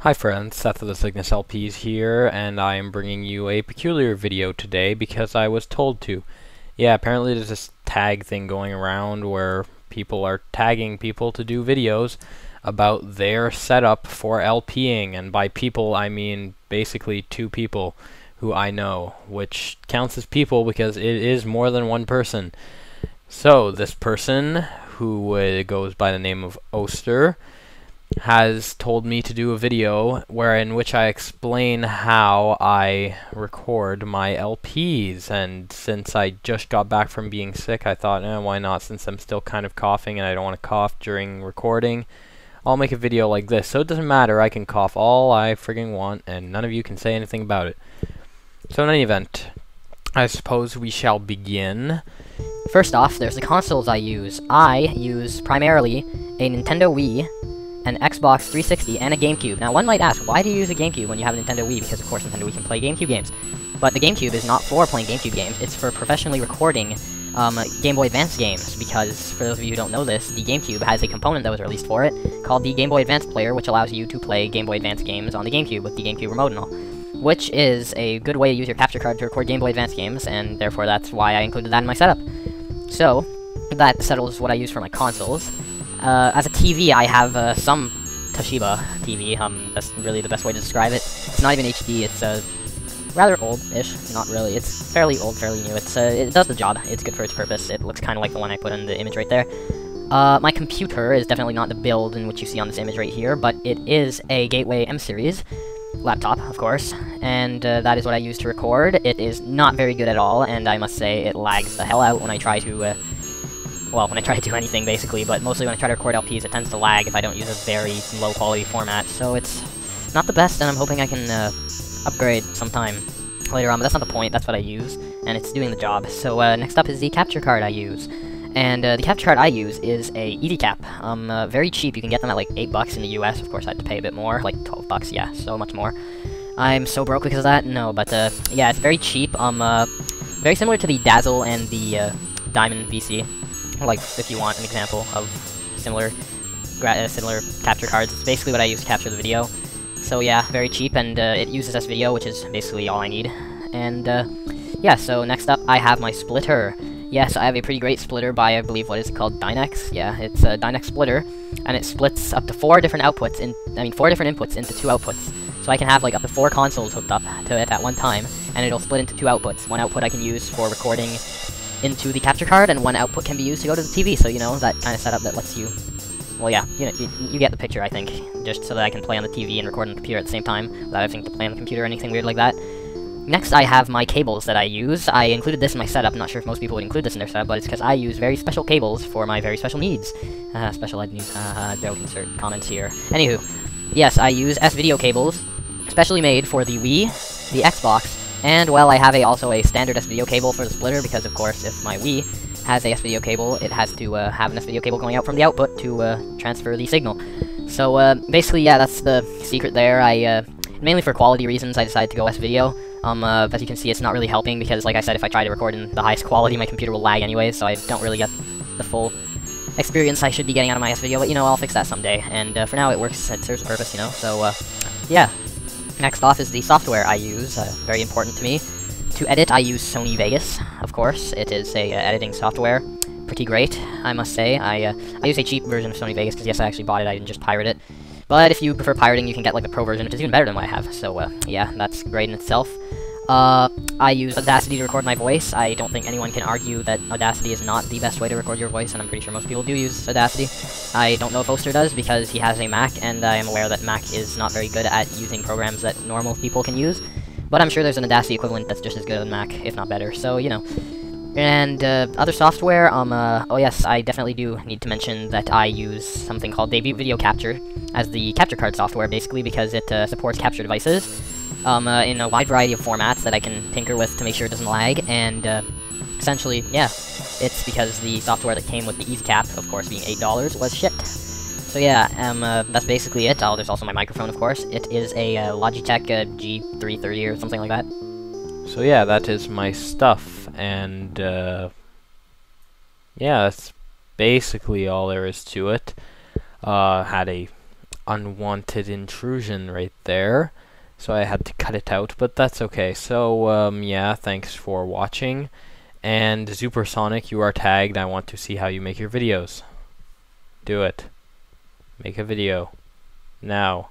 Hi friends, Seth of the Cygnus LPs here, and I am bringing you a peculiar video today because I was told to. Yeah, apparently there's this tag thing going around where people are tagging people to do videos about their setup for LPing, and by people I mean basically two people who I know, which counts as people because it is more than one person. So, this person, who goes by the name of Oster, has told me to do a video in which I explain how I record my LPs, and since I just got back from being sick, I thought, why not, since I'm still kind of coughing and I don't want to cough during recording, I'll make a video like this. So it doesn't matter, I can cough all I friggin' want and none of you can say anything about it. So in any event, I suppose we shall begin. First off, there's the consoles I use. I use primarily a Nintendo Wii, an Xbox 360, and a GameCube. Now, one might ask, why do you use a GameCube when you have a Nintendo Wii? Because, of course, Nintendo Wii can play GameCube games. But the GameCube is not for playing GameCube games. It's for professionally recording Game Boy Advance games, because, for those of you who don't know this, the GameCube has a component that was released for it called the Game Boy Advance Player, which allows you to play Game Boy Advance games on the GameCube with the GameCube remote and all, which is a good way to use your capture card to record Game Boy Advance games, and therefore that's why I included that in my setup. So, that settles what I use for my consoles. As a TV, I have some Toshiba TV, that's really the best way to describe it. It's not even HD, it's rather old-ish, not really, it's fairly old, fairly new, it does the job, it's good for its purpose, it looks kind of like the one I put in the image right there. My computer is definitely not the build in which you see on this image right here, but it is a Gateway M series laptop, of course, and that is what I use to record. It is not very good at all, and I must say it lags the hell out when I try to well, when I try to do anything, basically, but mostly when I try to record LPs, it tends to lag if I don't use a very low-quality format, so it's not the best, and I'm hoping I can upgrade sometime later on, but that's not the point, that's what I use, and it's doing the job. So next up is the capture card I use, and the capture card I use is a EasyCap. Very cheap, you can get them at like $8 in the US, of course I had to pay a bit more, like $12, yeah, so much more. I'm so broke because of that? No, but yeah, it's very cheap, very similar to the Dazzle and the Diamond VC. Like, if you want an example of similar capture cards, it's basically what I use to capture the video. So yeah, very cheap, and it uses S-Video, which is basically all I need. And yeah, so next up I have my splitter. Yes, I have a pretty great splitter by, I believe, what is it called, Dynex? Yeah, it's a Dynex splitter, and it splits up to 4 different outputs, four different inputs into 2 outputs. So I can have like up to 4 consoles hooked up to it at one time, and it'll split into 2 outputs. One output I can use for recording into the capture card, and one output can be used to go to the TV, so, you know, that kind of setup that lets you, well, yeah, you get the picture, I think, just so that I can play on the TV and record on the computer at the same time, without having to play on the computer or anything weird like that. Next, I have my cables that I use. I included this in my setup. I'm not sure if most people would include this in their setup, but it's because I use very special cables for my very special needs. Special ed needs, joke, insert comments here. Anywho, yes, I use S-Video cables, specially made for the Wii, the Xbox, and, well, I have also a standard S-Video cable for the splitter, because, of course, if my Wii has a S-Video cable, it has to have an S-Video cable going out from the output to transfer the signal. So, basically, yeah, that's the secret there. Mainly for quality reasons, I decided to go S-Video. As you can see, it's not really helping, because, like I said, if I try to record in the highest quality, my computer will lag anyway, so I don't really get the full experience I should be getting out of my S-Video, but, you know, I'll fix that someday. And, for now, it works, it serves a purpose, you know, so, yeah. Next off is the software I use, very important to me. To edit, I use Sony Vegas, of course. It is a editing software. Pretty great, I must say. I use a cheap version of Sony Vegas, because yes, I actually bought it, I didn't just pirate it. But if you prefer pirating, you can get like the pro version, which is even better than what I have. So, yeah, that's great in itself. I use Audacity to record my voice. I don't think anyone can argue that Audacity is not the best way to record your voice, and I'm pretty sure most people do use Audacity. I don't know if Oster does, because he has a Mac, and I am aware that Mac is not very good at using programs that normal people can use. But I'm sure there's an Audacity equivalent that's just as good on Mac, if not better, so, you know. And, other software, oh yes, I definitely do need to mention that I use something called Debut Video Capture as the capture card software, basically, because it supports capture devices in a wide variety of formats that I can tinker with to make sure it doesn't lag, and essentially, yeah, it's because the software that came with the EasyCap, of course, being $8, was shit. So yeah, that's basically it. Oh, there's also my microphone, of course. It is a Logitech G330 or something like that. So yeah, that is my stuff, and yeah, that's basically all there is to it. Had a unwanted intrusion right there. So I had to cut it out, but that's okay. So, yeah, thanks for watching. And Zupersonic, you are tagged. I want to see how you make your videos. Do it. Make a video. Now.